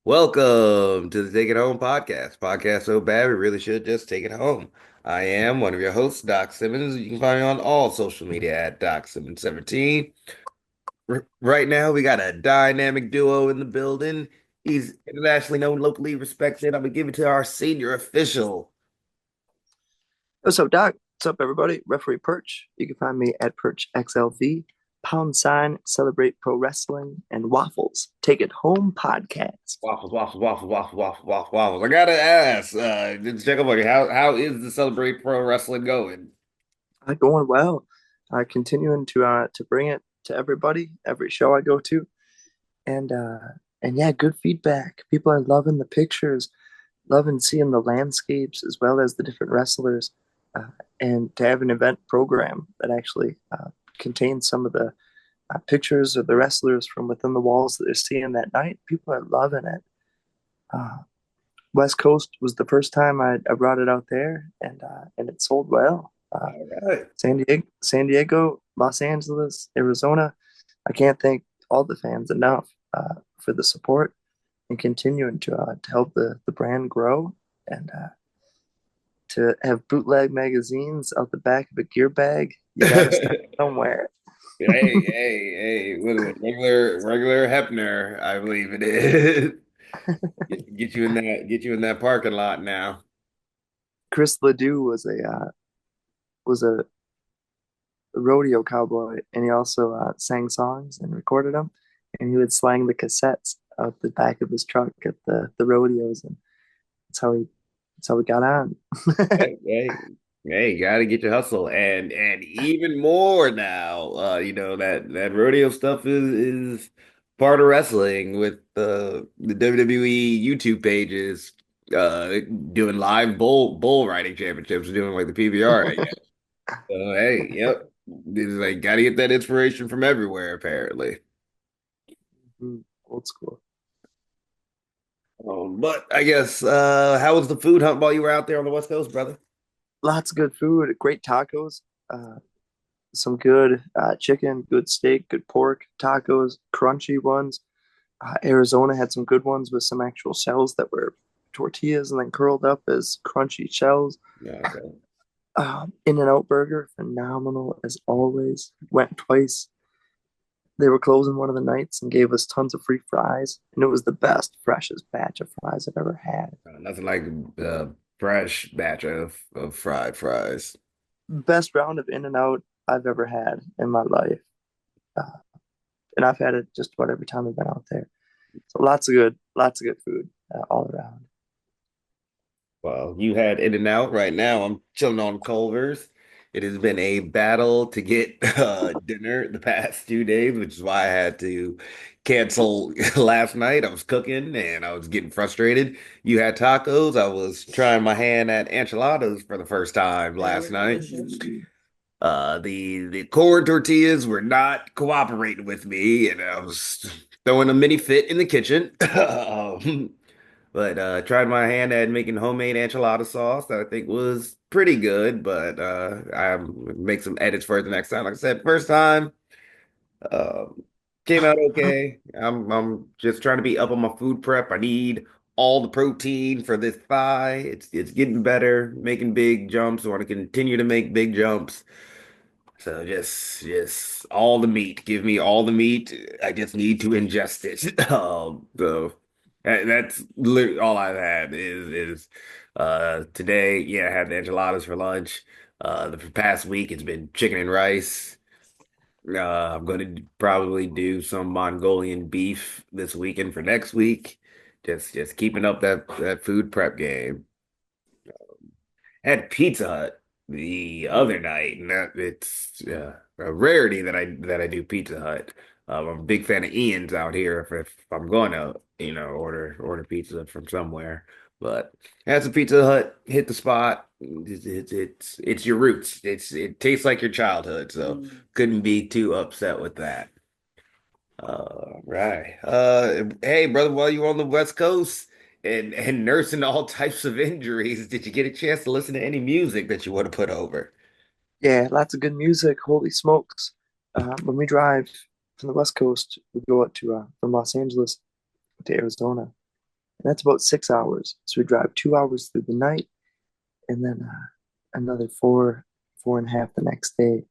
Welcome to the Take It Home podcast. Podcast so bad we really should just take it home. I am one of your hosts, Doc Simmons. You can find me on all social media at Doc Simmons 17. Right now, we got a dynamic duo in the building. He's internationally known, locally respected. I'm gonna give it to our senior official. What's up, Doc? What's up, everybody? Referee Perch. You can find me at Perch XLV, pound sign, celebrate pro wrestling, and waffles. Take it home podcast. Waffles, waffles, waffles, waffles, waffles, waffles, waffles. I gotta ask, just check up on you. How is the Celebrate Pro Wrestling going? Going well. Continuing to bring it to everybody, every show I go to, and uh, and yeah, good feedback. People are loving the pictures, loving seeing the landscapes as well as the different wrestlers, uh, and to have an event program that actually contains some of the pictures of the wrestlers from within the walls that they're seeing that night. People are loving it. Uh, West Coast was the first time I brought it out there, and it sold well. All right. San Diego, Los Angeles, Arizona. I can't thank all the fans enough for the support and continuing to help the brand grow and to have bootleg magazines out the back of a gear bag. You got to start somewhere. Hey, what is it? Regular Hefner, I believe it is. Get you in that parking lot now. Chris Ledoux was a rodeo cowboy, and he also sang songs and recorded them. And he would slang the cassettes out the back of his truck at the rodeos, and that's how he that's how we got on. Hey, you gotta get your hustle, and even more now. That rodeo stuff is part of wrestling with the WWE YouTube pages, doing live bull riding championships, doing like the PBR. So hey, yep. It's like gotta get that inspiration from everywhere, apparently. Old school. But I guess how was the food hunt while you were out there on the West Coast, brother? Lots of good food, great tacos, uh, some good chicken, good steak, good pork tacos, crunchy ones. Arizona had some good ones with some actual shells that were tortillas and then curled up as crunchy shells. Yeah, okay. In-N-Out Burger, phenomenal as always. Went twice. They were closing one of the nights and gave us tons of free fries, and it was the best, freshest batch of fries I've ever had. Nothing like a fresh batch of fried fries. Best round of In-N-Out I've ever had in my life, uh, and I've had it just about every time I've been out there. So lots of good food all around. Well, you had In and Out. Right now, I'm chilling on Culver's. It has been a battle to get dinner the past 2 days, which is why I had to cancel last night. I was cooking and I was getting frustrated. You had tacos. I was trying my hand at enchiladas for the first time last night. The corn tortillas were not cooperating with me, and I was throwing a mini fit in the kitchen. But tried my hand at making homemade enchilada sauce that I think was pretty good, but I make some edits for it the next time. Like I said, first time uh, came out okay. I'm just trying to be up on my food prep. I need all the protein for this thigh. It's getting better, making big jumps. I want to continue to make big jumps. So just all the meat. Give me all the meat. I just need to ingest it. So that's literally all I've had is today. Yeah, I had the enchiladas for lunch. The past week it's been chicken and rice. I'm going to probably do some Mongolian beef this weekend for next week. Just keeping up that food prep game. Had Pizza Hut the other night, and it's a rarity that I do Pizza Hut. I'm a big fan of Ian's out here if I'm going to, order pizza from somewhere. But as a Pizza Hut, hit the spot. It's your roots. It tastes like your childhood, so couldn't be too upset with that. Right. Hey, brother, while you were on the West Coast and nursing all types of injuries, did you get a chance to listen to any music that you want to put over? Yeah, lots of good music. Holy smokes! When we drive from the West Coast, we go out to from Los Angeles to Arizona. And that's about 6 hours. So we drive 2 hours through the night, and then another four and a half the next day.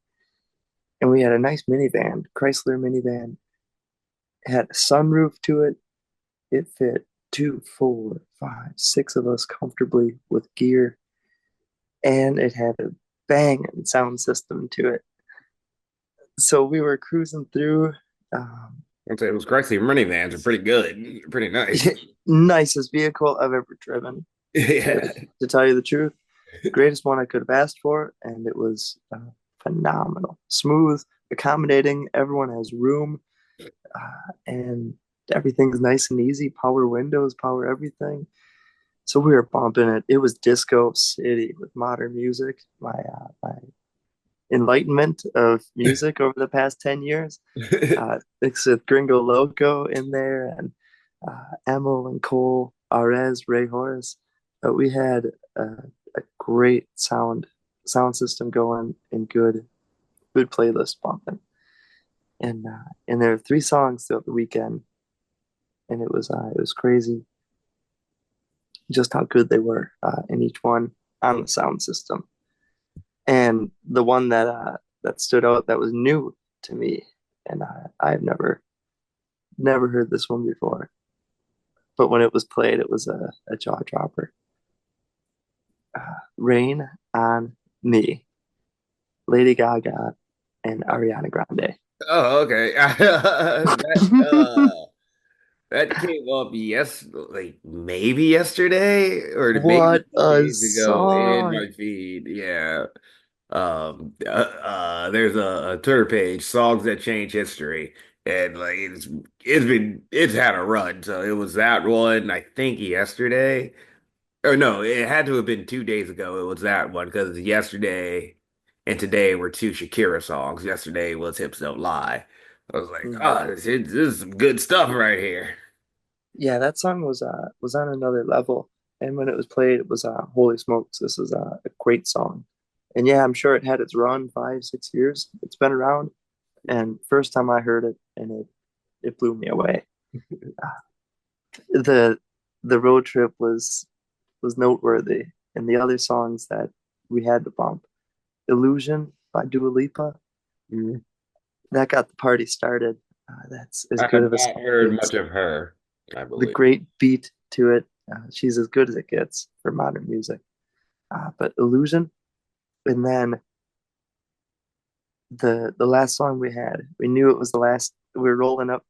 And we had a nice minivan, Chrysler minivan. It had a sunroof to it. It fit two, four, five, six of us comfortably with gear, and it had a banging sound system to it. So we were cruising through. Um, I'd say those Chrysler minivans are pretty good, pretty nice. Nicest vehicle I've ever driven, Yeah. to tell you the truth. Greatest one I could have asked for, and it was phenomenal. Smooth, accommodating. Everyone has room, and everything's nice and easy. Power windows, power everything. So we were bumping it. It was disco city with modern music. My enlightenment of music over the past 10 years. It's with Gringo Loco in there, and Emil and Cole, Arez, Ray Horace. We had a great sound system going and good playlist bumping. And there were three songs throughout the weekend, and it was crazy just how good they were in each one on the sound system. And the one that stood out that was new to me, and I've never heard this one before. But when it was played, it was a jaw dropper. Rain on Me, Lady Gaga and Ariana Grande. Oh, okay. That came up like maybe yesterday or maybe What 2 a days ago in song! my feed. Yeah. There's a Twitter page, Songs That Change History, and like it's had a run. So it was that one, I think yesterday. Or no, it had to have been 2 days ago. It was that one because yesterday and today were two Shakira songs. Yesterday was Hips Don't Lie. I was like, Mm. oh, this is some good stuff right here. Yeah, that song was on another level. And when it was played, it was holy smokes, this is a great song. And yeah, I'm sure it had its run 5, 6 years. It's been around. And first time I heard it, and it blew me away. Uh, the the road trip was noteworthy, and the other songs that we had to bump, Illusion by Dua Lipa, Mhm. that got the party started. That's as I good have of a not song heard as much gets. of her, I The believe. great beat to it. She's as good as it gets for modern music. But Illusion, and then the last song we had, we knew it was the last. We were rolling up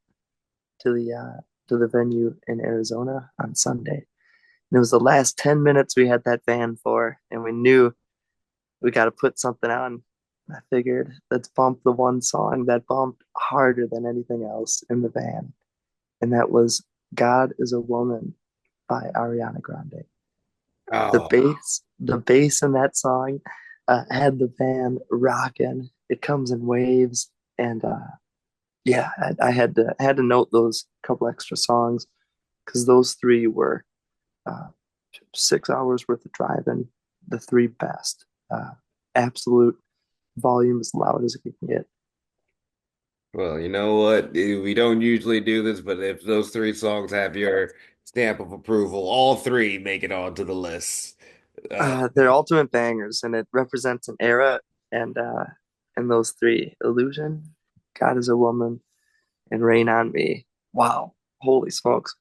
to the venue in Arizona on Sunday, and it was the last 10 minutes we had that van for, and we knew we got to put something on. I figured let's bump the one song that bumped harder than anything else in the van, and that was "God Is a Woman" by Ariana Grande. Oh, The bass in that song had the band rocking. It comes in waves, and yeah, I had to note those couple extra songs because those three were uh, 6 hours worth of driving. The three best, absolute volume as loud as it can get. well, you know what? We don't usually do this, but if those three songs have your stamp of approval, all three make it onto the list. Uh, They're ultimate bangers, and it represents an era. And those three: Illusion, God Is a Woman, and Rain on Me. Wow, holy smokes!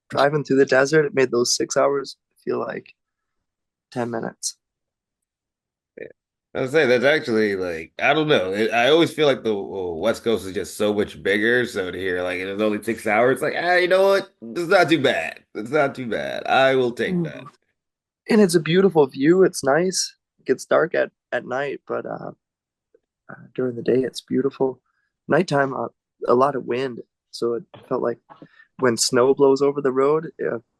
Driving through the desert, it made those 6 hours feel like 10 minutes. I was saying that's actually like I don't know. I always feel like the West Coast is just so much bigger. So to hear like it was only 6 hours, like you know what? It's not too bad. It's not too bad. I will take that. Mm. And it's a beautiful view. It's nice. It gets dark at night, but during the day, it's beautiful. Nighttime, a lot of wind, so it felt like when snow blows over the road,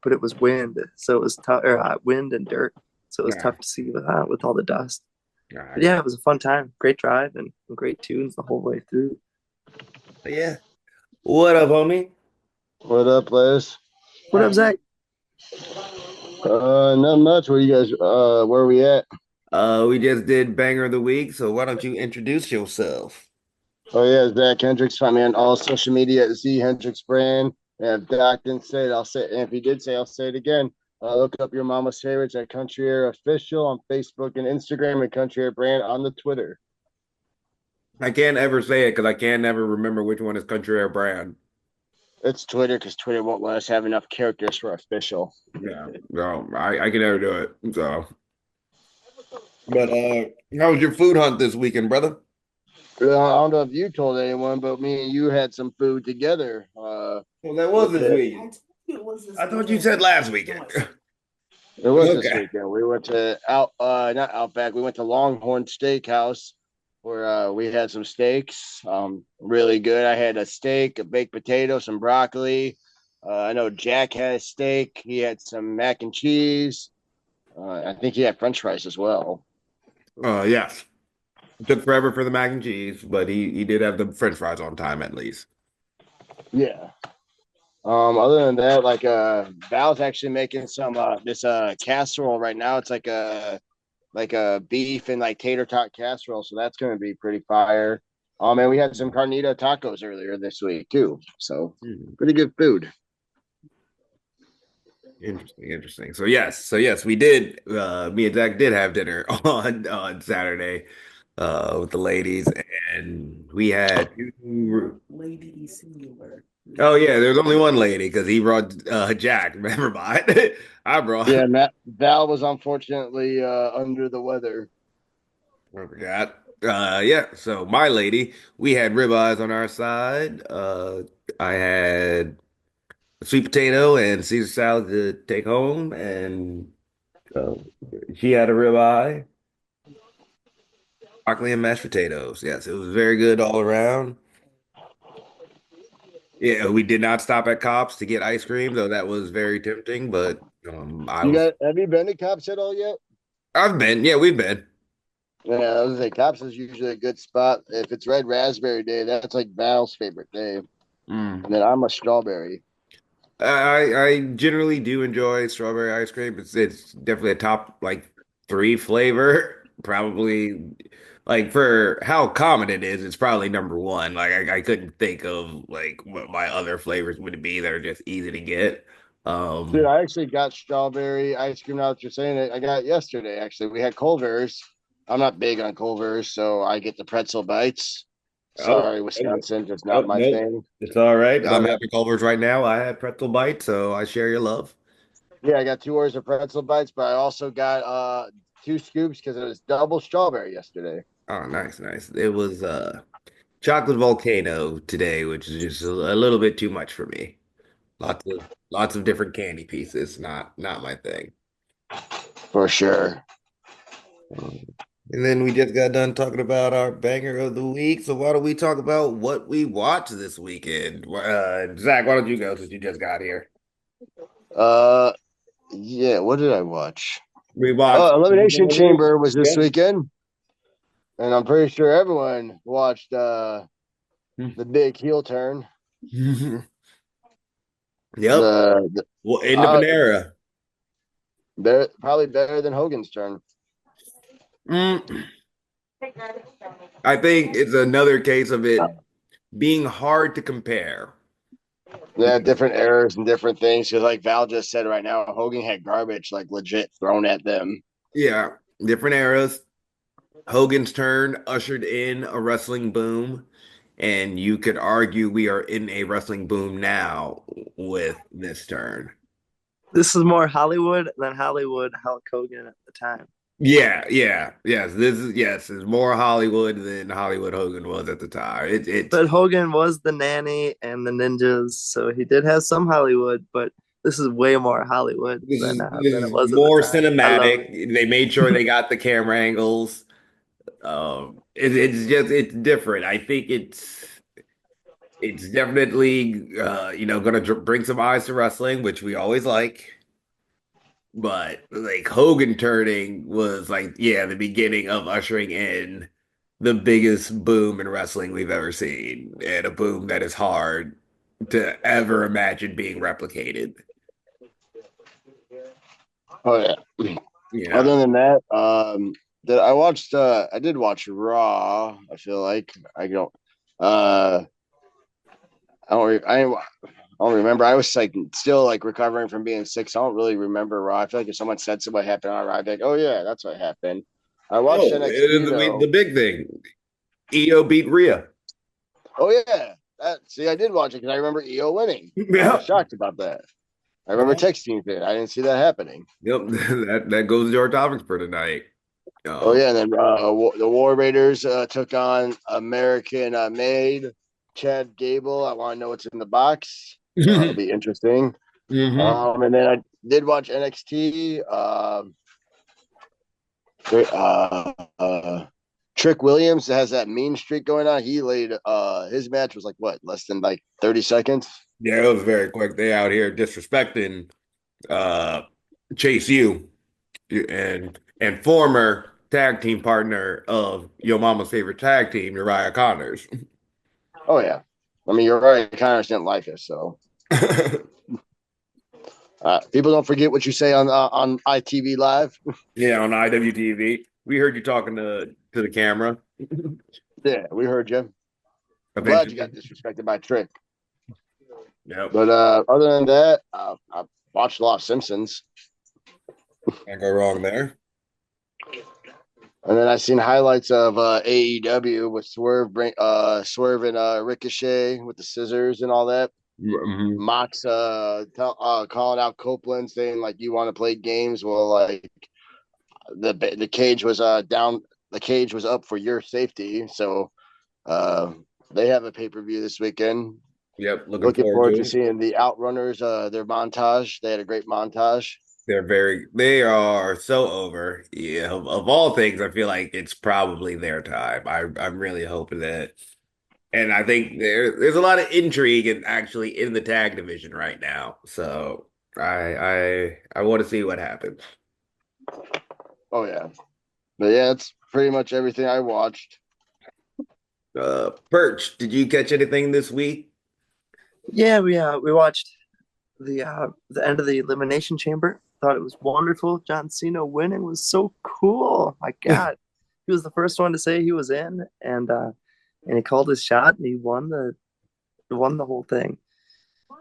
but it was wind, so it was tough, or wind and dirt, so it was Nah, tough to see with all the dust. nah, But yeah, it was a fun time. Great drive and great tunes the whole way through. yeah. What up, homie? What up, Les? What up, Zach? Not much. Where you guys? Where are we at? We just did Banger of the Week, so why don't you introduce yourself? Oh yeah, Zach Hendricks. Find me on all social media at Z Hendricks Brand. And if Doc didn't say it, I'll say it. And if he did say, I'll say it again. Look up your mama's favorites at Country Air Official on Facebook and Instagram, and Country Air Brand on the Twitter. I can't ever say it because I can't ever remember which one is Country or Brand. It's Twitter because Twitter won't let us have enough characters for official. Yeah, no, I can never do it. So, but how was your food hunt this weekend, brother? I don't know if you told anyone, but me and you had some food together. Well, that was With this the, weekend. I thought you said last weekend. it was this Okay. weekend. We went to not Outback. We went to Longhorn Steakhouse where we had some steaks. Really good. I had a steak, a baked potato, some broccoli. I know Jack had a steak. He had some mac and cheese. I think he had French fries as well. Yes. It took forever for the mac and cheese, but he did have the French fries on time at least. Yeah. Other than that, like Val's actually making some this casserole right now. It's like a beef and like tater tot casserole, so that's gonna be pretty fire. And we had some carnita tacos earlier this week too. So Hmm. pretty good food. Interesting, interesting. So yes, we did. Me and Zach did have dinner on Saturday with the ladies, and we had two. Lady singular. Oh yeah, there's only one lady because he brought Jack. Never mind. I brought. Yeah, Matt Val was unfortunately under the weather. I forgot. Yeah. So my lady, we had ribeyes on our side. I had sweet potato and Caesar salad to take home, and uh, she had a ribeye, broccoli and mashed potatoes. Yes, it was very good all around. Yeah, we did not stop at Cops to get ice cream, though that was very tempting. But I You was. got have you been to Cops at all yet? I've been. Yeah, we've been. Yeah, I was gonna say Cops is usually a good spot. If it's Red Raspberry Day, that's like Val's favorite day. Mm. And then I'm a strawberry. I generally do enjoy strawberry ice cream. It's definitely a top like three flavor. Probably like for how common it is, it's probably number one. Like I couldn't think of like what my other flavors would be that are just easy to get. Dude, Um I actually got strawberry ice cream now that you're saying it. I got it yesterday, actually. We had Culver's. I'm not big on Culver's, so I get the pretzel bites. oh, Sorry, Wisconsin, just oh not my no, thing. it's all right. I I'm got having Culver's right now. I had pretzel bite, so I share your love. Yeah, I got two orders of pretzel bites, but I also got two scoops because it was double strawberry yesterday. Oh, nice, nice. It was chocolate volcano today, which is just a little bit too much for me. Lots of different candy pieces. Not my thing. For sure. Um, And then we just got done talking about our banger of the week. So why don't we talk about what we watched this weekend? Zach, why don't you go since you just got here? Uh yeah, what did I watch? We watched. Oh, Elimination Chamber was this Yeah. weekend, and I'm pretty sure everyone watched the big heel turn. Yep. The Well, in the Panera. better, probably better than Hogan's turn. Mm, I think it's another case of it being hard to compare. Yeah, different errors and different things. Because like Val just said right now, Hogan had garbage like legit thrown at them. Yeah, different eras. Hogan's turn ushered in a wrestling boom, and you could argue we are in a wrestling boom now with this turn. This is more Hollywood than Hollywood Hulk Hogan at the time. Yes, it's more Hollywood than Hollywood Hogan was at the time. It's But Hogan was the nanny and the ninjas, so he did have some Hollywood, but this is way more Hollywood this than it is was at the more time. I love it. cinematic. They made sure they got the camera angles. It's different. I think it's definitely gonna bring some eyes to wrestling, which we always like. But like Hogan turning was like, yeah, the beginning of ushering in the biggest boom in wrestling we've ever seen, and a boom that is hard to ever imagine being replicated. Oh yeah. Yeah. Other than that, that I watched. I did watch Raw. I feel like I don't. I don't. I don't remember. I was like still like recovering from being sick, so I don't really remember Raw. I feel like if someone said something what happened on Raw, I'd be like, "Oh yeah, that's what happened." I watched Oh, NXT the though. big thing. EO beat Rhea. Oh yeah, see, I did watch it because I remember EO winning. I was Yeah. shocked about that. I remember Yeah. texting it. I didn't see that happening. Yep. That goes to our topics for tonight. Oh Um, yeah, and then the War Raiders took on American made Chad Gable. I want to know what's in the box. It'll be interesting. hmm And then I did watch NXT. Uh, uh, Trick Williams has that mean streak going on. He laid his match was like what, less than like 30 seconds. Yeah, it was very quick. They out here disrespecting uh Chase U and former tag team partner of your mama's favorite tag team, Uriah Connors. Oh yeah, I mean you're right. Connors didn't like us, so people don't forget what you say on ITV Live. Yeah, on IWTV. We heard you talking to the camera Yeah, we heard you. I'm glad you got eventually. disrespected by Trick. Yep. But other than that, I've watched a lot of Simpsons, Can't go wrong there. and then I seen highlights of AEW with Swerve and Ricochet with the scissors and all that. Mhm. Mox calling out Copeland, saying like, "You want to play games?" Well, like the cage was down, the cage was up for your safety, so uh, they have a pay per view this weekend. Yep, looking Looking forward forward to to it. seeing the Outrunners, their montage. They had a great montage. They are so over. Yeah, of all things, I feel like it's probably their time. I'm really hoping that, and I think there's a lot of intrigue and actually in the tag division right now. So I want to see what happens. Oh yeah, but yeah, it's pretty much everything I watched. Perch, did you catch anything this week? Yeah, we watched the end of the Elimination Chamber. Thought it was wonderful. John Cena winning was so cool. My God, he was the first one to say he was in, and he called his shot and he won the whole thing.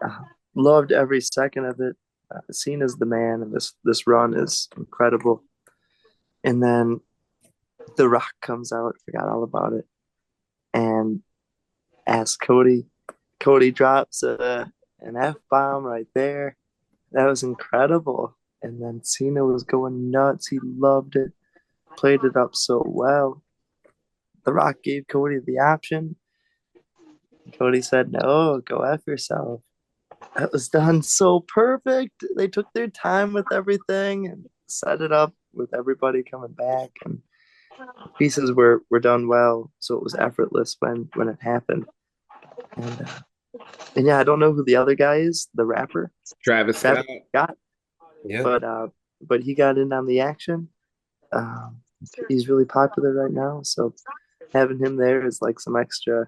Uh, Loved every second of it. Cena's the man, and this run is incredible. And then The Rock comes out. Forgot all about it, and asks Cody. Cody drops an F bomb right there. That was incredible. And then Cena was going nuts. He loved it, played it up so well. The Rock gave Cody the option. Cody said, "No, go F yourself." That was done so perfect. They took their time with everything and set it up with everybody coming back. And pieces were done well. So it was effortless when it happened. And, uh, and yeah, I don't know who the other guy is, the rapper, Travis Travis Scott. Scott, Yep. but uh, but he got in on the action. Um, he's really popular right now, so having him there is like some extra,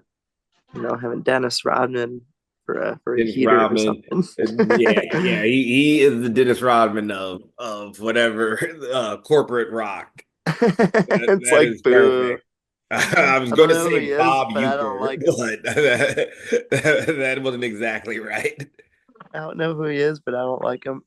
having Dennis Rodman for a Dennis heater or Rodman. something. Yeah. He is the Dennis Rodman of whatever corporate rock. It's That like is boo. perfect. I was I going don't to know who say he is, Bob but I don't Euchre, like him. but that wasn't exactly right. I don't know who he is, but I don't like him.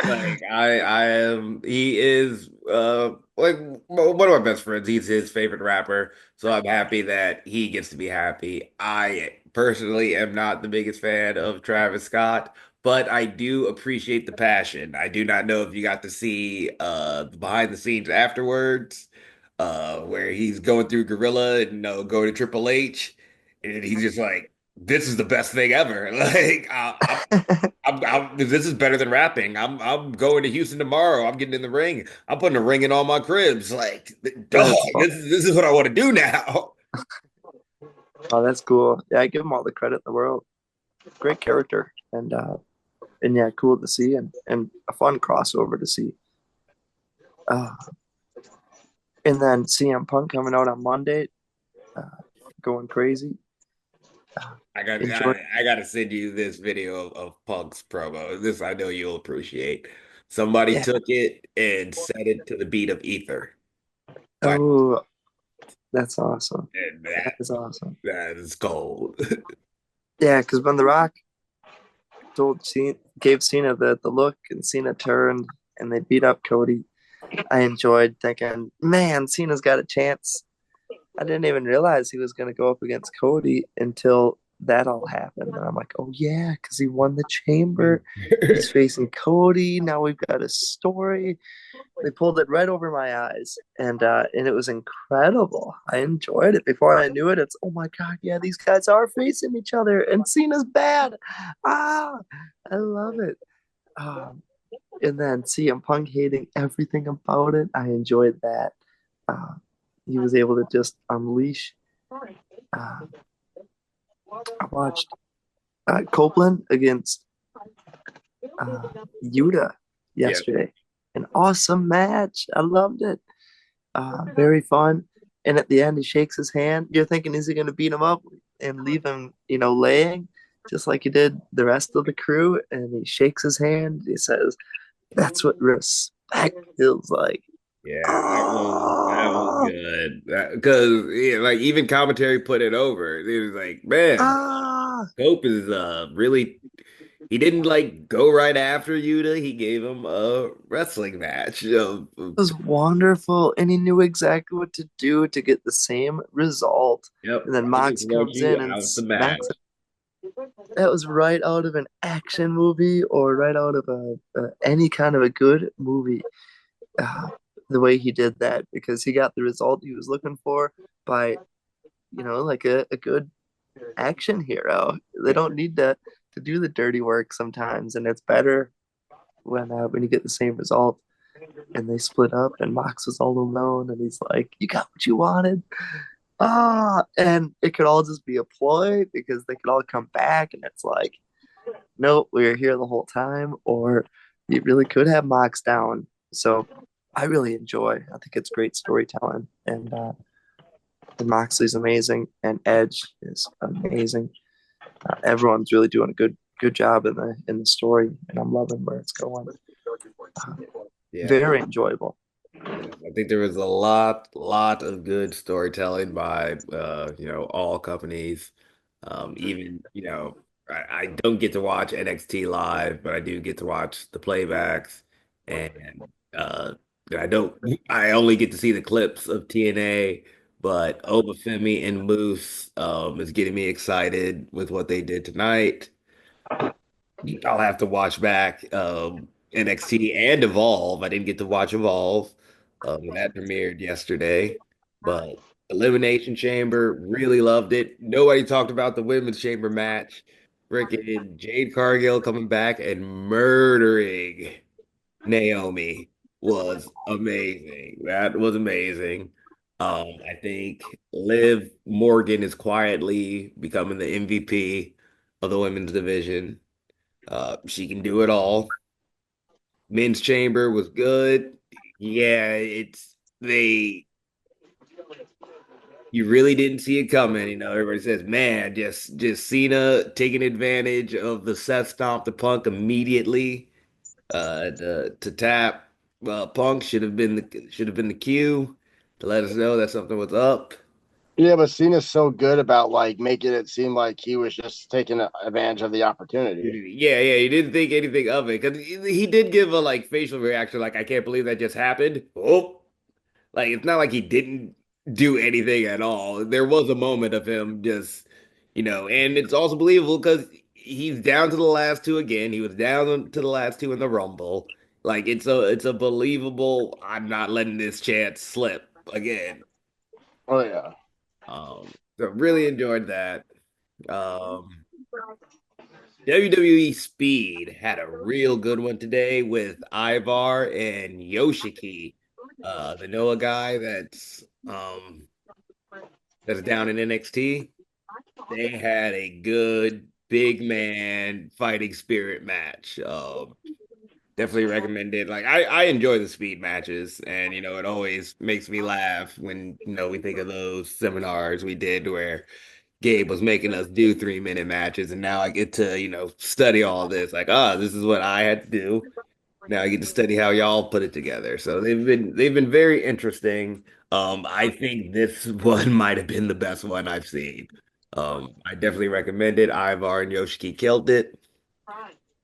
Like I am he is like one of my best friends. He's his favorite rapper. So I'm happy that he gets to be happy. I personally am not the biggest fan of Travis Scott, but I do appreciate the passion. I do not know if you got to see the behind the scenes afterwards, where he's going through Gorilla and going to Triple H, and he's just like, this is the best thing ever. Like this is better than rapping. I'm going to Houston tomorrow. I'm getting in the ring. I'm putting a ring in all my cribs. Like, dog, That's fun. this is what I want to do now. Oh, that's cool. Yeah, I give him all the credit in the world. Great character, and yeah, cool to see, and a fun crossover to see. Uh, and then CM Punk coming out on Monday, uh, going crazy. Uh, enjoy. I got to send you this video of Punk's promo. This I know you'll appreciate. Somebody Yeah. took it and set it to the beat of Ether. By Oh, that's awesome. and That is awesome. that is gold. Yeah, because when The Rock gave Cena the look, and Cena turned and they beat up Cody. I enjoyed thinking, man, Cena's got a chance. I didn't even realize he was going to go up against Cody until that all happened. And I'm like, oh, yeah, because he won the chamber. He's facing Cody. Now we've got a story. They pulled it right over my eyes, and it was incredible. I enjoyed it. Before I knew it, it's oh my god, yeah, these guys are facing each other, and Cena's bad. Ah, I love it. Um, and then CM Punk hating everything about it. I enjoyed that. Uh, he was able to just unleash. Uh, I watched Copeland against uh, Yuta Yeah. yesterday. An awesome match. I loved it. Very fun. And at the end, he shakes his hand. You're thinking, is he going to beat him up and leave him, laying, just like he did the rest of the crew? And he shakes his hand. He says, "That's what respect feels like." Yeah, that was Ah, good. Because yeah, like even commentary put it over. It was like, man, ah. Cope is really he didn't like go right after Yuta. He gave him a wrestling match. It was wonderful, and he knew exactly what to do to get the same result. Yep, And then he just Mox wants comes you in and out the match. smacks. That was right out of an action movie or right out of any kind of a good movie. Uh, the way he did that because he got the result he was looking for by, like a good action hero. They don't need to do the dirty work sometimes, and it's better when you get the same result. And they split up, and Mox was all alone, and he's like, "You got what you wanted." And it could all just be a ploy because they could all come back, and it's like, nope, we were here the whole time, or you really could have Mox down. So I really enjoy. I think it's great storytelling, and Moxley's amazing, and Edge is amazing. Everyone's really doing a good job in the story, and I'm loving where it's going. Uh, Yeah, Very enjoyable. yeah. I think there was a lot of good storytelling by all companies. Even I don't get to watch NXT live, but I do get to watch the playbacks, and uh, I don't. I only get to see the clips of TNA, but Obafemi and Moose is getting me excited with what they did tonight. I'll have to watch back NXT and Evolve. I didn't get to watch Evolve. And that premiered yesterday. But Elimination Chamber, really loved it. Nobody talked about the Women's Chamber match. Freaking Jade Cargill coming back and murdering Naomi was amazing. That was amazing. I think Liv Morgan is quietly becoming the MVP of the women's division. She can do it all. Men's chamber was good. Yeah, it's they you really didn't see it coming. Everybody says, man, just Cena taking advantage of the Seth Stomp the Punk immediately to tap Punk should have been the cue to let us know that something was up. Yeah, but Cena's so good about like making it seem like he was just taking advantage of the opportunity. Yeah, yeah, he didn't think anything of it because he did give a like facial reaction, like I can't believe that just happened. Oh, like it's not like he didn't do anything at all. There was a moment of him just, and it's also believable because he's down to the last two again. He was down to the last two in the Rumble. Like it's a believable. I'm not letting this chance slip again. Oh yeah. So really enjoyed that. Um, WWE Speed had a real good one today with Ivar and Yoshiki, the Noah guy that's down in NXT. They had a good big man fighting spirit match. Definitely recommend it. Like I enjoy the speed matches, and it always makes me laugh when we think of those seminars we did where Gabe was making us do 3-minute matches, and now I get to study all this. Like, this is what I had to do. Now I get to study how y'all put it together. So they've been very interesting. I think this one might have been the best one I've seen. I definitely recommend it. Ivar and Yoshiki killed it.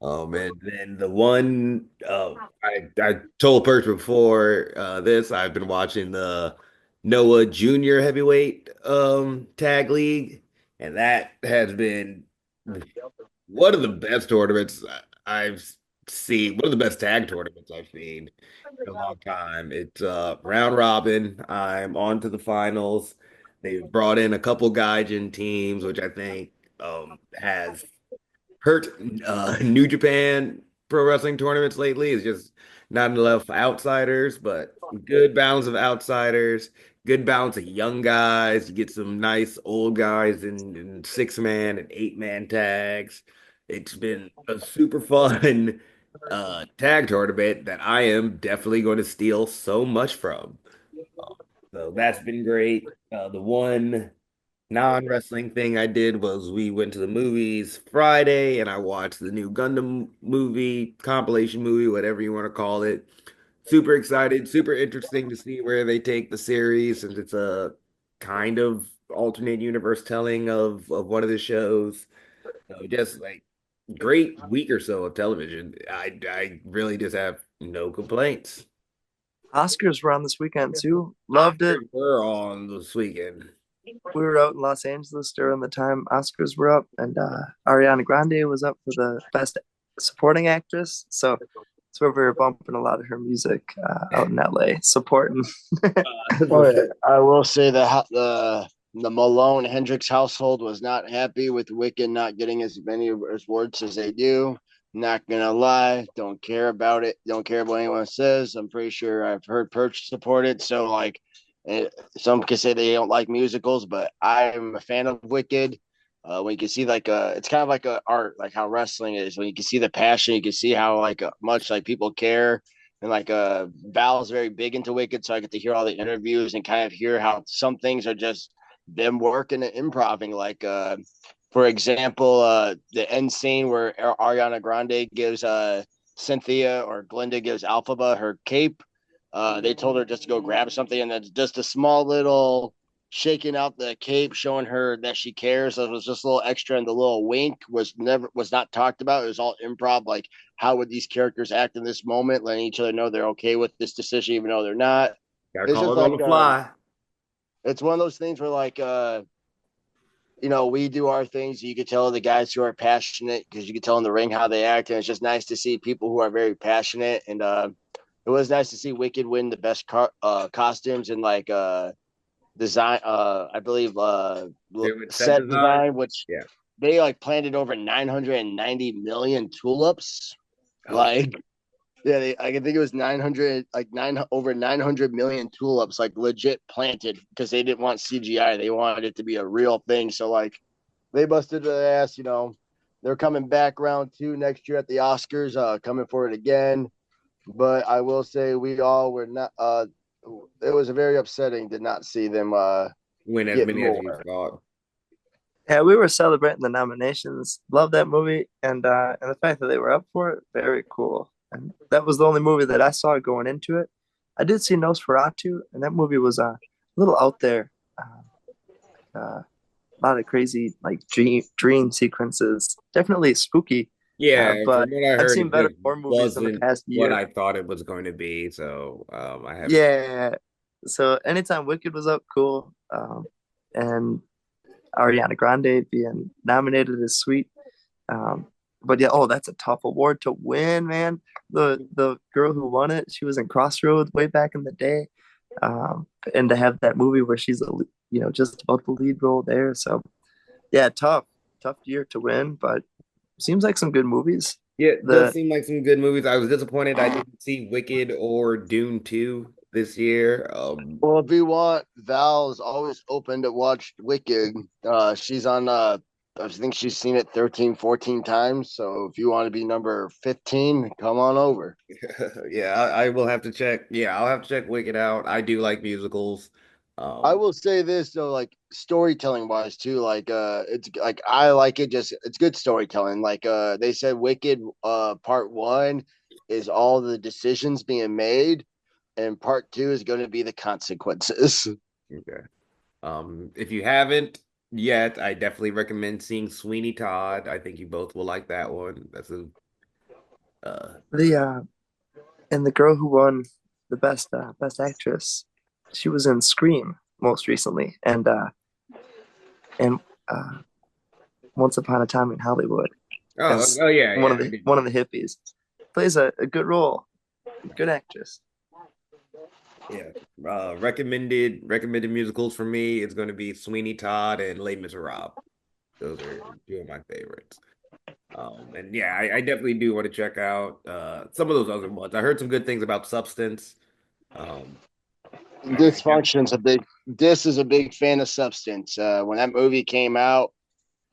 And then the one I told Perch before this, I've been watching the Noah Junior Heavyweight tag league, and that has been one of the best tournaments I've seen, one of the best tag tournaments I've seen in a long time. It's round robin. I'm on to the finals. They've brought in a couple Gaijin teams, which I think has hurt New Japan pro wrestling tournaments lately. It's just not enough outsiders, but good balance of outsiders, good balance of young guys. You get some nice old guys in 6 man and 8 man tags. It's been a super fun tag tournament that I am definitely going to steal so much from. So that's been great. The one non-wrestling thing I did was we went to the movies Friday and I watched the new Gundam movie, compilation movie, whatever you want to call it. Super excited, super interesting to see where they take the series since it's a kind of alternate universe telling of one of the shows. So just like great week or so of television. I really just have no complaints. Oscars were on this weekend too. Loved it. Oscars were on this weekend. We were out in Los Angeles during the time Oscars were up, and Ariana Grande was up for the best supporting actress. So that's where we were bumping a lot of her music out in LA, supporting. Oh yeah, I will say the Malone Hendricks household was not happy with Wiccan not getting as many awards as they do. Not gonna lie, don't care about it. Don't care what anyone says. I'm pretty sure I've heard Perch support it. So like, eh, some can say they don't like musicals, but I'm a fan of Wicked. When you can see like it's kind of like a art, like how wrestling is. When you can see the passion, you can see how like much like people care and like Val's very big into Wicked, so I get to hear all the interviews and kind of hear how some things are just them working and improving. Like for example, the end scene where Ariana Grande gives Cynthia or Glinda gives Alphaba her cape. They told her just to go grab something, and then just a small little shaking out the cape, showing her that she cares. So it was just a little extra, and the little wink was not talked about. It was all improv. Like how would these characters act in this moment, letting each other know they're okay with this decision, even though they're not. Gotta It's call just it on like the fly. it's one of those things where like we do our things. You could tell the guys who are passionate because you could tell in the ring how they act, and it's just nice to see people who are very passionate. And it was nice to see Wicked win the best costumes and like design. I believe They would set set design. design, which Yeah. they like planted over 990 million tulips. Oh, Like yeah, I can think it was 900, like over 900 million tulips, like legit planted because they didn't want CGI. They wanted it to be a real thing. So like they busted their ass. They're coming back round two next year at the Oscars, coming for it again. But I will say we all were not. It was very upsetting to not see them win as get many as you more. thought. Yeah, we were celebrating the nominations. Love that movie, and the fact that they were up for it, very cool. And that was the only movie that I saw going into it. I did see Nosferatu, and that movie was a little out there. A lot of crazy like dream sequences. Definitely spooky. Yeah, But from what I I've heard, seen it better just horror movies in the wasn't past what year. I thought it was going to be. So I haven't. Yeah. So anytime Wicked was up, cool. And Ariana Grande being nominated is sweet. Um, but yeah, oh, that's a tough award to win, man. The girl who won it, she was in Crossroads way back in the day. And to have that movie where she's just about the lead role there. So yeah, tough year to win, but seems like some good movies. Yeah, it does The seem like some good movies. I was disappointed I didn't see Wicked or Dune 2 this year. Well, if you want, Val's always open to watch Wicked. She's on. I think she's seen it 13, 14 times. So if you want to be number 15, come on over. Yeah, I will have to check. Yeah, I'll have to check Wicked out. I do like musicals. I Um, will say this though, like storytelling wise too, like it's like I like it. Just it's good storytelling. Like they said, Wicked part one is all the decisions being made, and part two is going to be the consequences. okay. If you haven't yet, I definitely recommend seeing Sweeney Todd. I think you both will like that one. That's a Uh, The and the girl who won the best actress, she was in Scream most recently, and uh, Once Upon a Time in Hollywood as oh yeah, yeah, I did one know of the that. hippies. Plays a good role, good actress. Yeah. Recommended musicals for me. It's going to be Sweeney Todd and Les Miserables. Those are two of my favorites. And yeah, I definitely do want to check out some of those other ones. I heard some good things about Substance. Um, I def- Dysfunction's a big. Dis is a big fan of Substance. When that movie came out,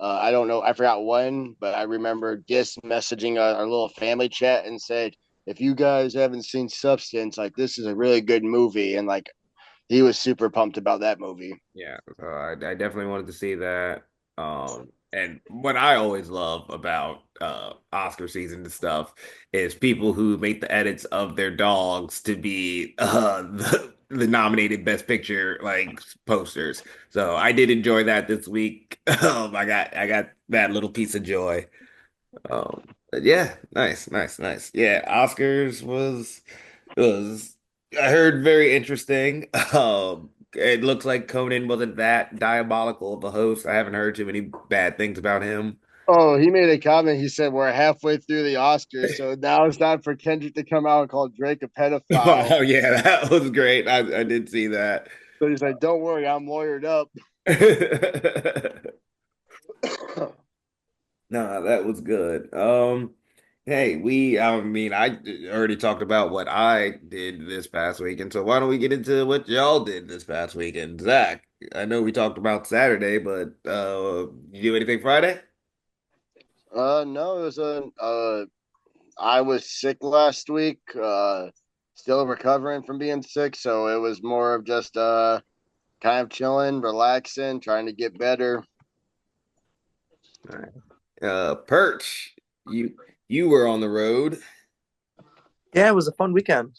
I don't know, I forgot when, but I remember Dis messaging our little family chat and said, "If you guys haven't seen Substance, like this is a really good movie," and like he was super pumped about that movie. yeah, so I definitely wanted to see that. And what I always love about Oscar season and stuff is people who make the edits of their dogs to be the nominated Best Picture like posters. So I did enjoy that this week. I got that little piece of joy. But yeah, nice. Yeah, Oscars was I heard very interesting. It looks like Conan wasn't that diabolical of a host. I haven't heard too many bad things about him. Oh, he made a comment. He said, "We're halfway through the Oscars, so now it's time for Kendrick to come out and call Drake a pedophile." Oh yeah, that was great. I did see that. So he's like, "Don't worry, I'm lawyered up." No, that was good. Hey, I mean, I already talked about what I did this past weekend, so why don't we get into what y'all did this past weekend? Zach, I know we talked about Saturday, but you do anything Friday? No, it was a. I was sick last week. Still recovering from being sick, so it was more of just kind of chilling, relaxing, trying to get better. All right. Perch, you were on the road. Yeah, it was a fun weekend.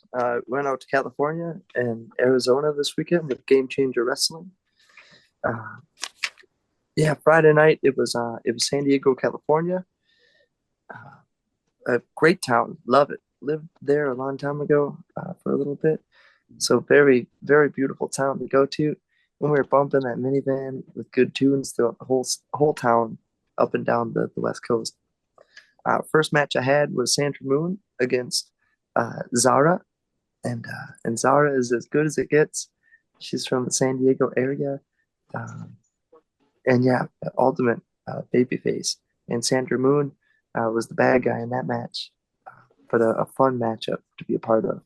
Went out to California and Arizona this weekend with Game Changer Wrestling. Uh, yeah, Friday night it was San Diego, California. Uh, a great town, love it. Lived there a long time ago for a little bit, so very beautiful town to go to. When we were bumping that minivan with good tunes throughout the whole town, up and down the West Coast. First match I had was Sandra Moon against Zara, and Zara is as good as it gets. She's from the San Diego area, um, and yeah, ultimate babyface. And Sandra Moon was the bad guy in that match, but a fun matchup to be a part of.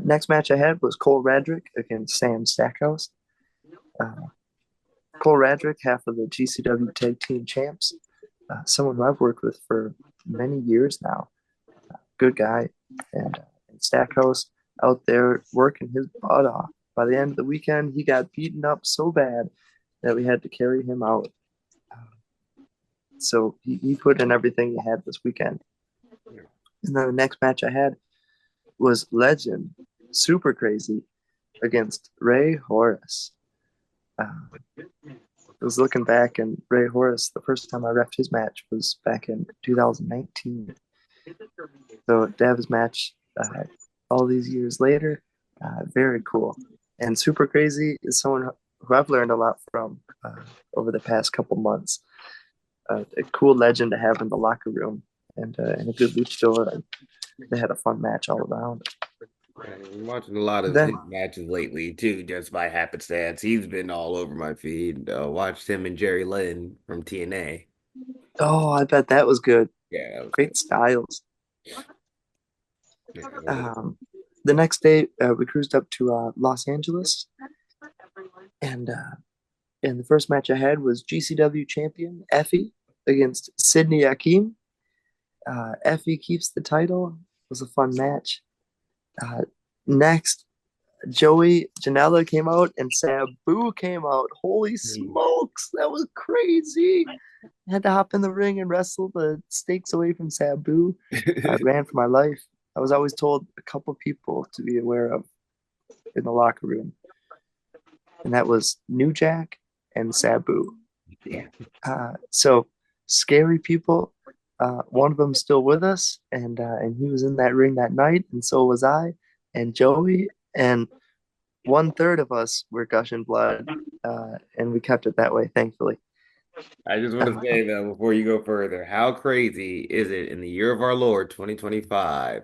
Next match I had was Cole Radrick against Sam Stackhouse. Uh, Cole Radrick, half of the GCW Tag Team Champs, someone who I've worked with for many years now. Good guy, and Stackhouse out there working his butt off. By the end of the weekend, he got beaten up so bad that we had to carry him out. So he put in everything he had this weekend. And then the next match I had was Legend, super crazy, against Ray Horace. I was looking back, and Ray Horace, the first time I refed his match was back in 2019. So to have his match all these years later, very cool. And super crazy is someone who I've learned a lot from over the past couple months. A cool legend to have in the locker room, and a good luchador. And they had a fun match all around. I'm watching a lot of Then, his matches lately too, just by happenstance. He's been all over my feed. Watched him and Jerry Lynn from TNA. oh, I bet that was good. Yeah, that was good. Great styles. Yeah, Um, the next day, we cruised up to Los Angeles, and the first match I had was GCW champion Effie against Sydney Akeem. Effie keeps the title. It was a fun match. Uh, Next, Joey Janela came out and Sabu came out. Holy smokes, that was crazy. I had to hop in the ring and wrestle the stakes away from Sabu. I ran for my life. I was always told a couple people to be aware of in the locker room, and that was New Jack and Sabu. Yeah. So scary people, One of them's still with us, and he was in that ring that night, and so was I, and Joey, and one third of us were gushing blood, and we kept it that way, thankfully. I just want to Uh, say though, before you go further, how crazy is it in the year of our Lord 2025,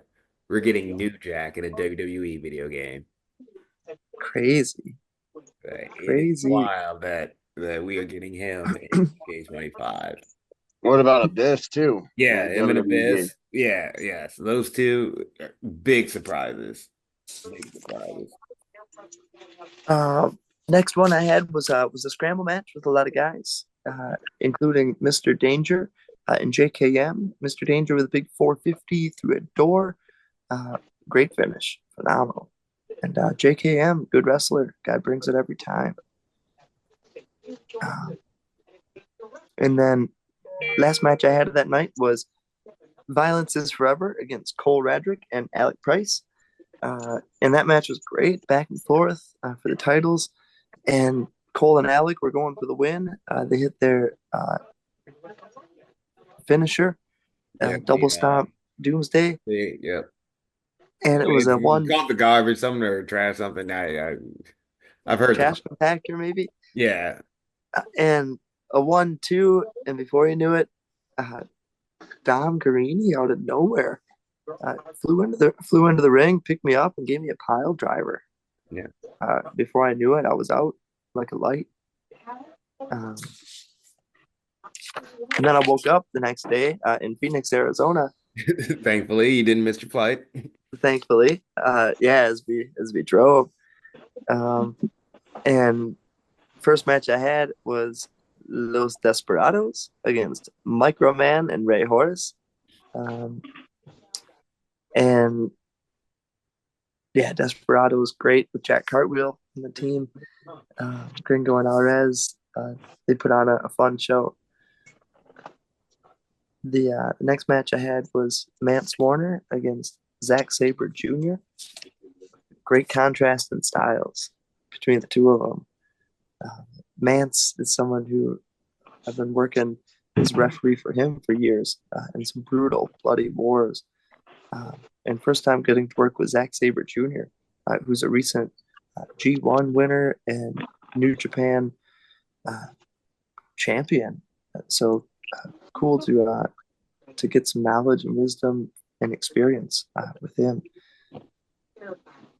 we're getting New Jack in a WWE video game? Crazy, It is crazy. wild that we are getting him in 2K25. What about Abyss too in Yeah, the him and WWE game? Abyss. Yeah, yes. Those two are big surprises. Big surprises. Uh, Next one I had was a scramble match with a lot of guys, including Mr. Danger and JKM. Mr. Danger with a big 450 through a door. Uh, Great finish, phenomenal. And JKM, good wrestler, guy brings it every time. Uh, and then last match I had that night was Violence is Forever against Cole Radrick and Alec Price. And that match was great, back and forth for the titles. And Cole and Alec were going for the win. They hit their finisher, Yeah, double stomp Doomsday, yep. and it was a You one call it the garbage, something or trash, something. I've heard the trash compactor maybe, yeah. and a 1-2. And before you knew it, uh, Dom Garini out of nowhere flew into the ring, picked me up, and gave me a pile driver. Yeah. Before I knew it, I was out like a light. Um, and then I woke up the next day in Phoenix, Arizona. Thankfully, you didn't miss your flight. Thankfully, yeah, as we drove, um, and first match I had was Los Desperados against Microman and Ray Horace, and yeah, Desperados great with Jack Cartwheel on the team. Gringo and Arez, they put on a fun show. The next match I had was Mance Warner against Zack Sabre Jr. Great contrast in styles between the two of them. Mance is someone who I've been working as referee for him for years in some brutal, bloody wars. And first time getting to work with Zack Sabre Jr., who's a recent G1 winner and New Japan uh, champion. So cool to get some knowledge and wisdom and experience with him.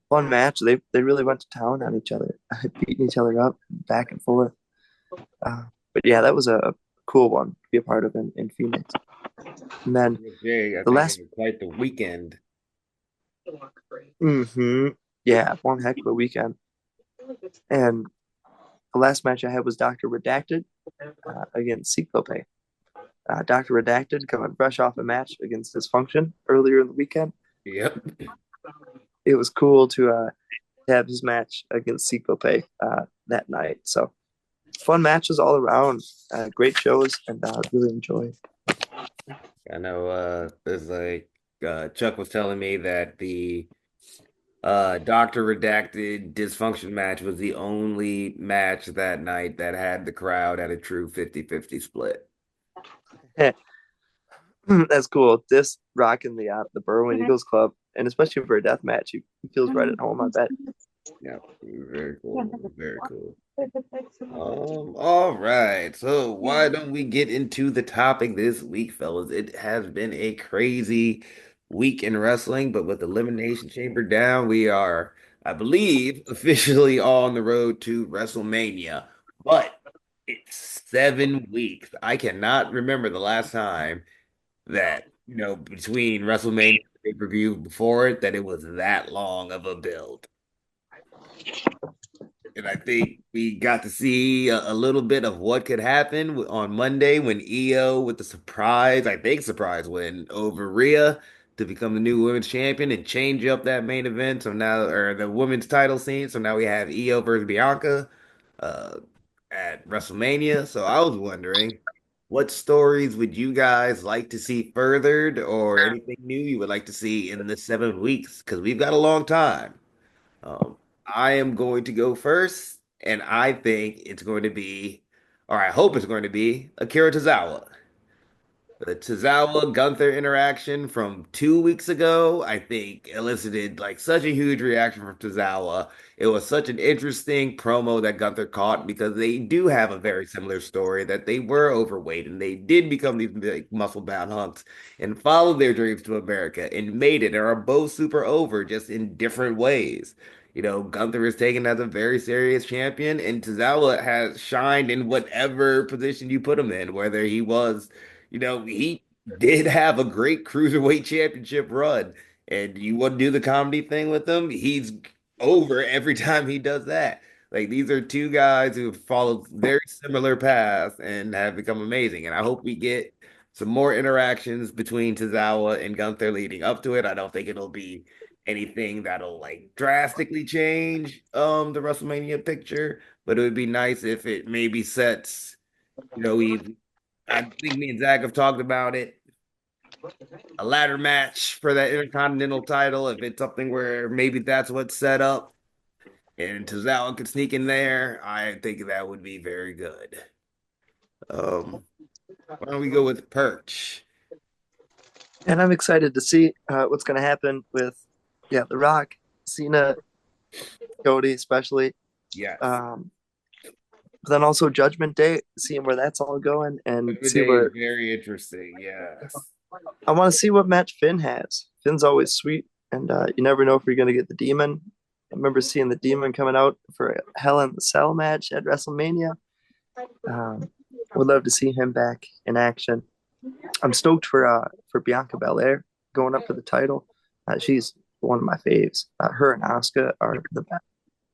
Fun match. They really went to town on each other, beating each other up back and forth. But yeah, that was a cool one to be a part of in Phoenix. And then Jay, I the think it last, was quite the weekend. mm-hmm, yeah, one heck of a weekend. And the last match I had was Dr. Redacted against Cyclope. Dr. Redacted coming fresh off a match against Dysfunction earlier in the weekend. Yep. It was cool to have his match against Cyclope that night. So fun matches all around. Great shows, and really enjoyed. I know there's like Chuck was telling me that the Doctor Redacted Dysfunction match was the only match that night that had the crowd at a true 50-50 split. That's cool. This rocking the Berwyn Eagles Club, and especially for a death match, he feels right at home. I bet. Yeah, very cool. Very cool. All right. So why don't we get into the topic this week, fellas? It has been a crazy week in wrestling, but with Elimination Chamber down, we are, I believe, officially on the road to WrestleMania. But it's 7 weeks. I cannot remember the last time that, between WrestleMania and pay-per-view before it, that it was that long of a build. And I think we got to see a little bit of what could happen on Monday when EO with the surprise, I think surprise win over Rhea to become the new women's champion and change up that main event. So now, or the women's title scene. So now we have EO versus Bianca uh, at WrestleMania. So I was wondering, what stories would you guys like to see furthered or anything new you would like to see in the 7 weeks? Because we've got a long time. I am going to go first, and I think it's going to be, or I hope it's going to be, Akira Tozawa. The Tozawa Gunther interaction from 2 weeks ago, I think, elicited like such a huge reaction from Tozawa. It was such an interesting promo that Gunther caught because they do have a very similar story that they were overweight and they did become these big muscle-bound hunks and followed their dreams to America and made it and are both super over just in different ways. Gunther is taken as a very serious champion, and Tozawa has shined in whatever position you put him in, whether he was he did have a great cruiserweight championship run, and you want to do the comedy thing with him, he's over every time he does that. Like these are two guys who have followed very similar paths and have become amazing. And I hope we get some more interactions between Tozawa and Gunther leading up to it. I don't think it'll be anything that'll like drastically change the WrestleMania picture, but it would be nice if it maybe sets, we I think me and Zach have talked about it. A ladder match for that Intercontinental title. If it's something where maybe that's what's set up and Tozawa could sneak in there, I think that would be very good. Um, why don't we go with Perch? And I'm excited to see what's going to happen with, yeah, The Rock, Cena, Cody, especially. Yes. Um, but then also Judgment Day, seeing where that's all going and Judgment see Day is where very interesting. Yes. I want to see what match Finn has. Finn's always sweet, and you never know if you're going to get the Demon. I remember seeing the Demon coming out for a Hell in the Cell match at WrestleMania. Um, would love to see him back in action. I'm stoked for Bianca Belair going up for the title. She's one of my faves. Her and Asuka are the best.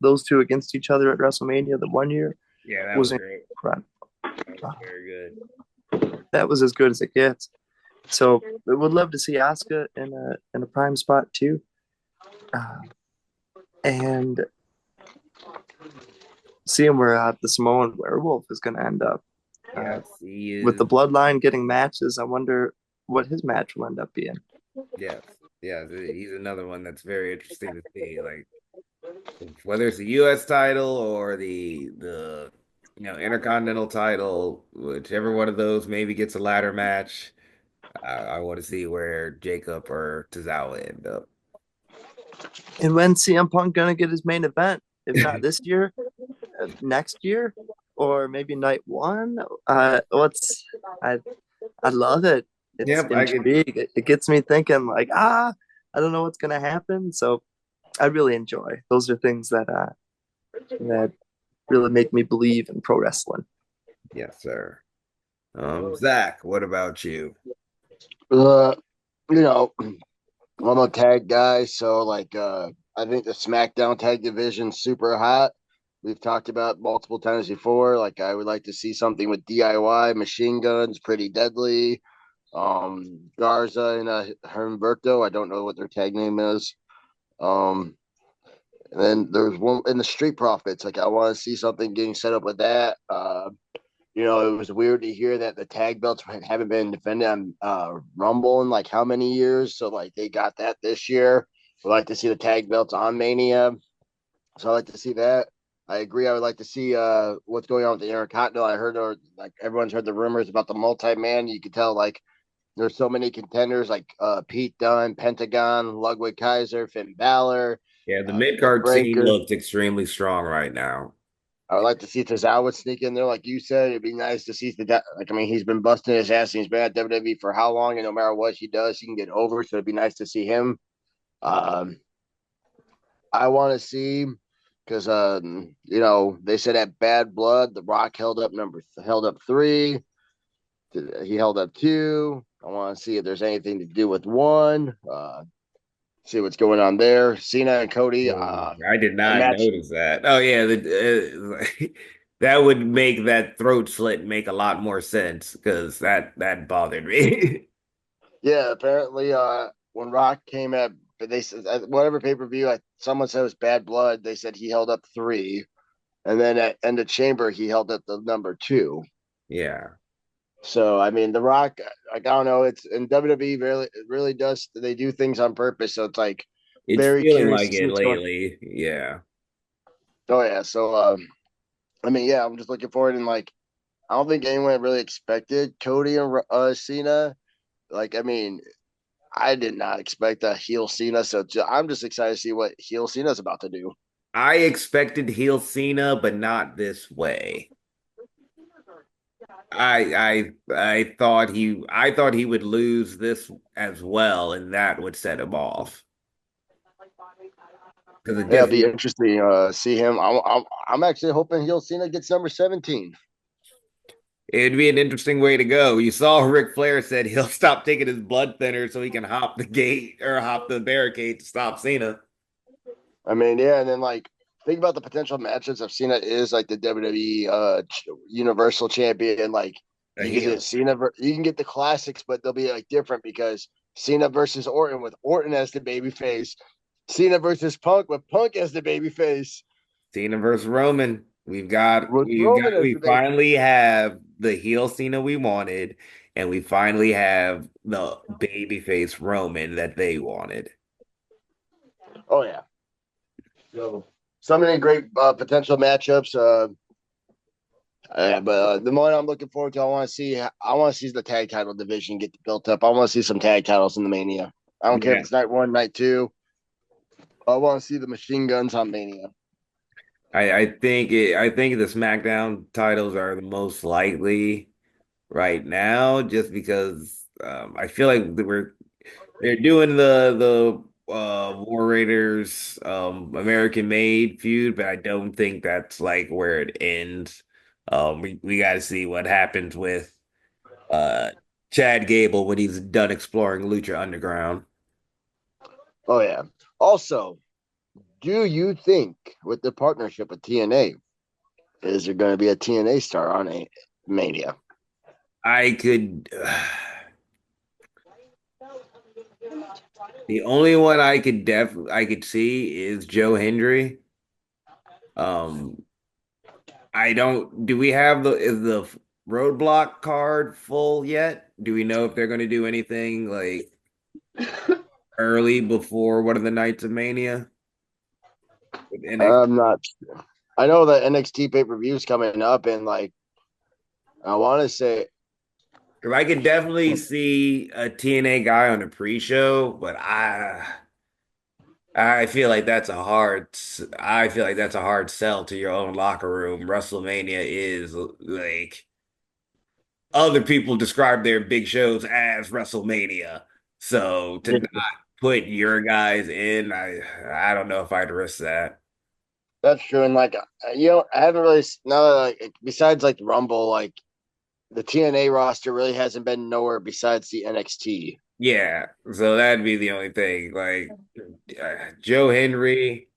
Those two against each other at WrestleMania the one year Yeah, that was was great. incredible. That was very good. That was as good as it gets. So we would love to see Asuka in a prime spot too, and seeing where the Samoan Werewolf is going to end up. Yes, he With is. the Bloodline getting matches, I wonder what his match will end up being. Yes. Yes, he's another one that's very interesting to see. Like whether it's the U.S. title or the Intercontinental title, whichever one of those maybe gets a ladder match. I want to see where Jacob or Tozawa end up. And when CM Punk going to get his main event? If not this year, next year, or maybe night one. What's I love it. It's Yep, I could. intrigue. It gets me thinking like, I don't know what's gonna happen. So I really enjoy. Those are things that really make me believe in pro wrestling. Yes, sir. Zach, what about you? Uh, you know, I'm a tag guy, so like I think the SmackDown tag division's super hot. We've talked about multiple times before. Like I would like to see something with DIY, machine guns, pretty deadly. Garza and Humberto. I don't know what their tag name is. Um, and then there's one in the Street Profits. Like I want to see something getting set up with that. It was weird to hear that the tag belts haven't been defended on Rumble in like how many years. So like they got that this year. We'd like to see the tag belts on Mania. So I like to see that. I agree. I would like to see what's going on with the Intercontinental. I heard like everyone's heard the rumors about the multi-man. You could tell like there's so many contenders like Pete Dunne, Pentagon, Ludwig Kaiser, Finn Balor, Yeah, the mid Brit card scene Breaker. looks extremely strong right now. I would like to see Tozawa sneak in there, like you said. It'd be nice to see the like. I mean, he's been busting his ass. And he's been at WWE for how long, and no matter what he does, he can get over. So it'd be nice to see him. Um, I want to see because they said at Bad Blood, The Rock held up three. He held up two. I want to see if there's anything to do with one. See what's going on there. Cena and Cody, I did a not match. notice that. Oh yeah, that would make that throat slit make a lot more sense because that bothered me. Yeah, apparently, when Rock came at, they said whatever pay per view, someone said it was Bad Blood. They said he held up three, and then at End of Chamber, he held up the number two. Yeah, So I mean, The Rock, like I don't know, it's in WWE really it really does they do things on purpose. So it's like it's very feeling curious like to see it what's going. lately. Yeah, Oh yeah, so I mean, yeah, I'm just looking forward and like I don't think anyone really expected Cody and Cena. Like, I mean, I did not expect a heel Cena, so I'm just excited to see what heel Cena's about to do. I expected heel Cena, but not this way. I thought he would lose this as well, and that would set him off. Because it Yeah, it'll just be interesting see him. I'm actually hoping heel Cena gets number 17. it'd be an interesting way to go. You saw Ric Flair said he'll stop taking his blood thinner so he can hop the gate or hop the barricade to stop Cena. I mean, yeah, and then like think about the potential matchups if Cena is like the WWE Universal Champion. Like A you can get heel. Cena, you can get the classics, but they'll be like different because Cena versus Orton with Orton as the baby face, Cena versus Punk with Punk as the baby face, Cena versus Roman. with Roman as We the baby. finally have the heel Cena we wanted, and we finally have the babyface Roman that they wanted. Oh yeah, so many great potential matchups. But the one I'm looking forward to, I want to see the tag title division get built up. I want to see some tag titles in the Mania. I don't care if Yeah. it's night one, night two. I want to see the machine guns on Mania. I think the SmackDown titles are the most likely right now, just because I feel like they're doing the War Raiders American Made feud, but I don't think that's like where it ends. We got to see what happens with uh Chad Gable when he's done exploring Lucha Underground. Oh yeah. Also, do you think with the partnership with TNA, is there going to be a TNA star on a Mania? I could the only one I could see is Joe Hendry. Um, I don't. Do we have the is the roadblock card full yet? Do we know if they're going to do anything like early before one of the nights of Mania with NXT? I'm not. I know that NXT pay per view is coming up, and like I want to say, Because I could definitely see a TNA guy on a pre-show, but I feel like I feel like that's a hard sell to your own locker room. WrestleMania is like other people describe their big shows as WrestleMania. So to not put your guys in, I don't know if I'd risk that. that's true. And like I haven't really now that like besides like Rumble, like the TNA roster really hasn't been nowhere besides the NXT. Yeah, so that'd be the only thing. Like Joe Henry,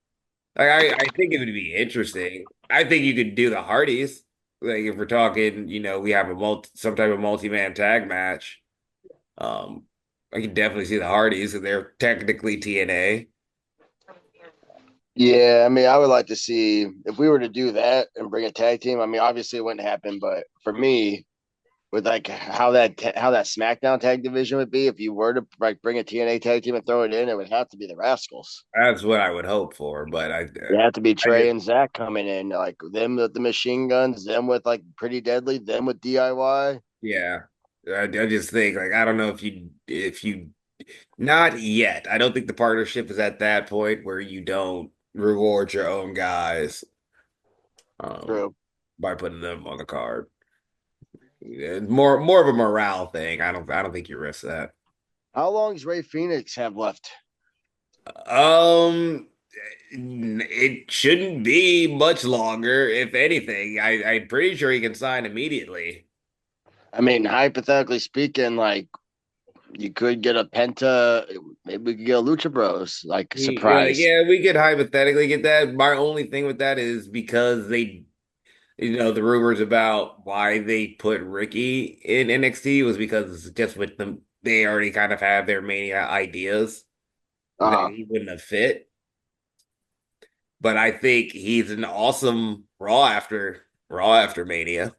I think it would be interesting. I think you could do the Hardys. Like if we're talking, we have some type of multi-man tag match. Um, I can definitely see the Hardys, and they're technically TNA. Yeah, I mean, I would like to see if we were to do that and bring a tag team. I mean, obviously it wouldn't happen, but for me, with like how that SmackDown tag division would be, if you were to like bring a TNA tag team and throw it in, it would have to be the Rascals. That's what I would hope for, but It have to be I Trey just, and Zach coming in, like them with the machine guns, them with like Pretty Deadly, them with DIY. yeah, I just think like I don't know if you not yet. I don't think the partnership is at that point where you don't reward your own guys um True. by putting them on the card. It's more of a morale thing. I don't think you risk that. How long does Ray Phoenix have left? Um, it shouldn't be much longer, if anything. I'm pretty sure he can sign immediately. I mean, hypothetically speaking, like you could get a Penta, maybe we could get a Lucha Bros, like surprise. Yeah, we could hypothetically get that. My only thing with that is because the rumors about why they put Ricky in NXT was because just with them, they already kind of have their Mania ideas that Uh he wouldn't have fit. But I think he's an awesome Raw after Mania.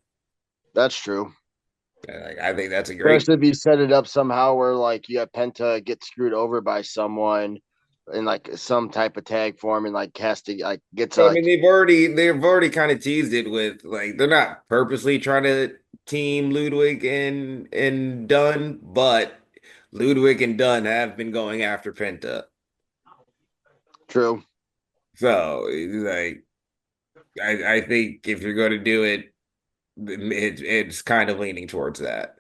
that's true. Like, I think that's a great. Especially if you set it up somehow where like you have Penta get screwed over by someone in like some type of tag form and like has to like gets I like mean, they've already kind of teased it with like they're not purposely trying to team Ludwig and Dunn, but Ludwig and Dunn have been going after Penta. True. So it's like I think if you're going to do it, it's kind of leaning towards that.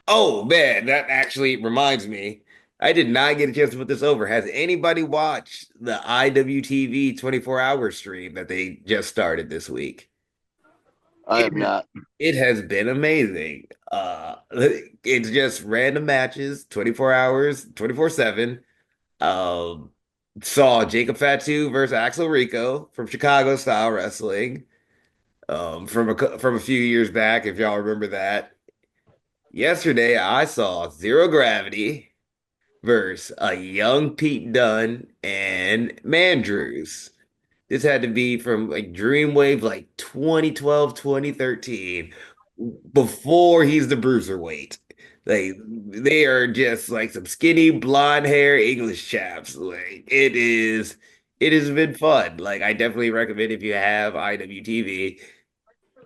Oh man, that actually reminds me. I did not get a chance to put this over. Has anybody watched the IWTV 24-hour stream that they just started this week? I have It not. it has been amazing. It's just random matches, 24 hours, 24/7. Um, saw Jacob Fatu versus Axel Rico from Chicago Style Wrestling. From a few years back, if y'all remember that. Yesterday, I saw Zero Gravity versus a young Pete Dunne and Mandrews. This had to be from like Dreamwave, like 2012, 2013, before he's the bruiserweight. Like they are just like some skinny blonde hair English chaps. It has been fun. Like I definitely recommend if you have IWTV.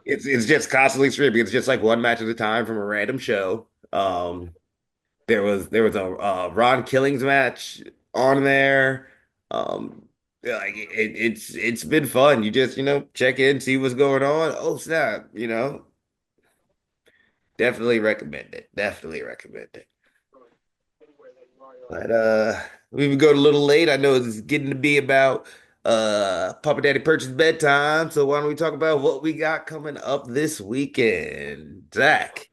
It's just constantly streaming. It's just like one match at a time from a random show. There was a Ron Killings match on there. Like it's been fun. You just check in, see what's going on. Oh snap! Definitely recommend it. Definitely recommend it. But we would go a little late. I know it's getting to be about Papa Daddy Purchase bedtime. So why don't we talk about what we got coming up this weekend, Zach?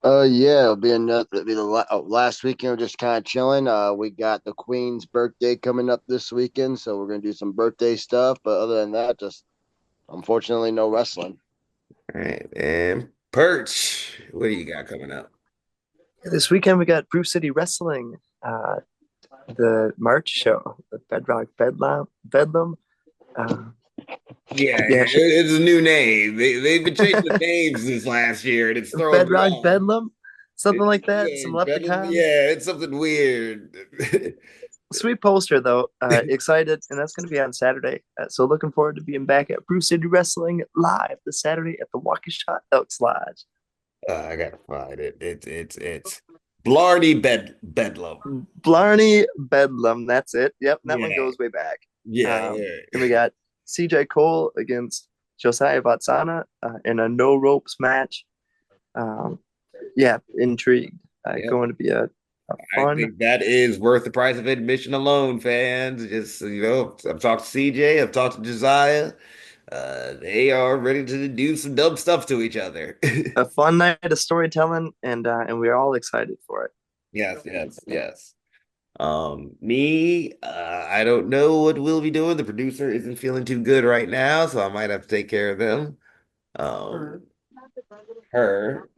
Yeah, it'll be the last weekend. We're just kind of chilling. We got the Queen's birthday coming up this weekend, so we're gonna do some birthday stuff. But other than that, just unfortunately no wrestling. All right, and Perch, what do you got coming up? This weekend we got Brew City Wrestling, uh, the March show, the Bedrock Bedlam. Uh, Yeah, yeah, it's a new name. They've been changing the names this last year, and it's throwing me Bedrock off. Bedlam, something like that. Some Yeah, Leprechaun. it's something weird. Sweet poster though. Excited, and that's going to be on Saturday. So looking forward to being back at Brew City Wrestling live this Saturday at the Waukesha Elks Lodge. I gotta find it. It's Blarney Bedlam. Blarney Bedlam. That's it. Yep, that one Yeah, goes way back. yeah, Then yeah. we got CJ Cole against Josiah Vatsana in a no ropes match. Um, yeah, intrigued. Yep. Going to be a I fun. think that is worth the price of admission alone, fans. Just I've talked to CJ, I've talked to Josiah. They are ready to do some dumb stuff to each other. A fun night of storytelling, and we're all excited for it. Yes, yes, yes. Me, I don't know what we'll be doing. The producer isn't feeling too good right now, so I might have to take care of them. Um, her,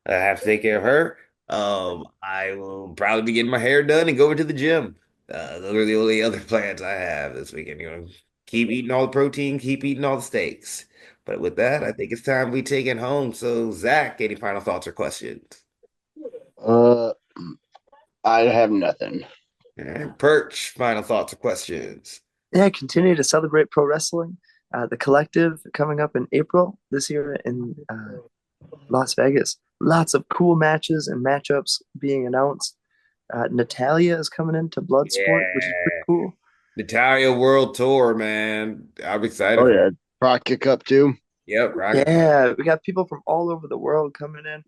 I have to take care of her. I will probably be getting my hair done and going to the gym. Those are the only other plans I have this weekend. Keep eating all the protein, keep eating all the steaks. But with that, I think it's time we take it home. So, Zach, any final thoughts or questions? Uh, I have nothing. And Perch, final thoughts or questions? Yeah, continue to celebrate pro wrestling. The collective coming up in April this year in Las Vegas. Lots of cool matches and matchups being announced. Natalia is coming into Bloodsport, which is pretty Yeah. cool. Natalia World Tour, man. I'm excited Oh for it. yeah, Rocket Cup too. Yep, Rocket Cup. Yeah, we got people from all over the world coming in.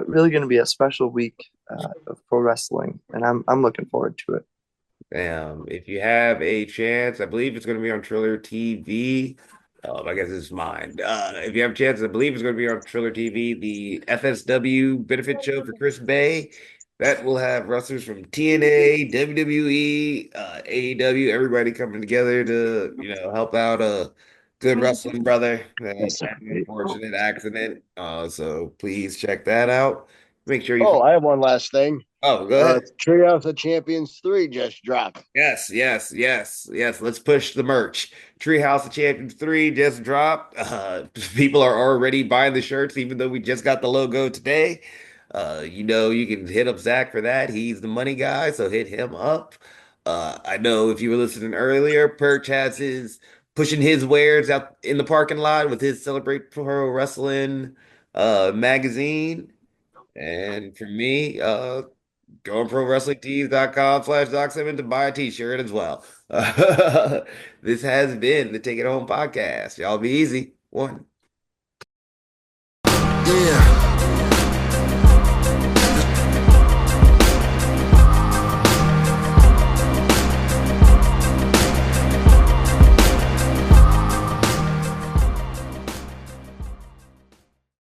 Really going to be a special week of pro wrestling, and I'm looking forward to it. If you have a chance, I believe it's going to be on Triller TV. I guess it's mine. If you have a chance, I believe it's going to be on Triller TV, the FSW benefit show for Chris Bay. That will have wrestlers from TNA, WWE, AEW, everybody coming together to, help out a good wrestling brother that Yes, had an sir. unfortunate accident. So please check that out. Make sure you Oh, follow. I have one last thing. Oh, go ahead. Treehouse of Champions 3 just dropped. Yes, yes, yes, yes. Let's push the merch. Treehouse of Champions 3 just dropped. People are already buying the shirts, even though we just got the logo today. You can hit up Zach for that. He's the money guy, so hit him up. I know if you were listening earlier, Perch has his pushing his wares out in the parking lot with his Celebrate Pro Wrestling magazine. And for me, go on prowrestlingtees.com/Doc7 to buy a t-shirt as well. This has been the Take It Home podcast. Y'all be easy. One. Yeah.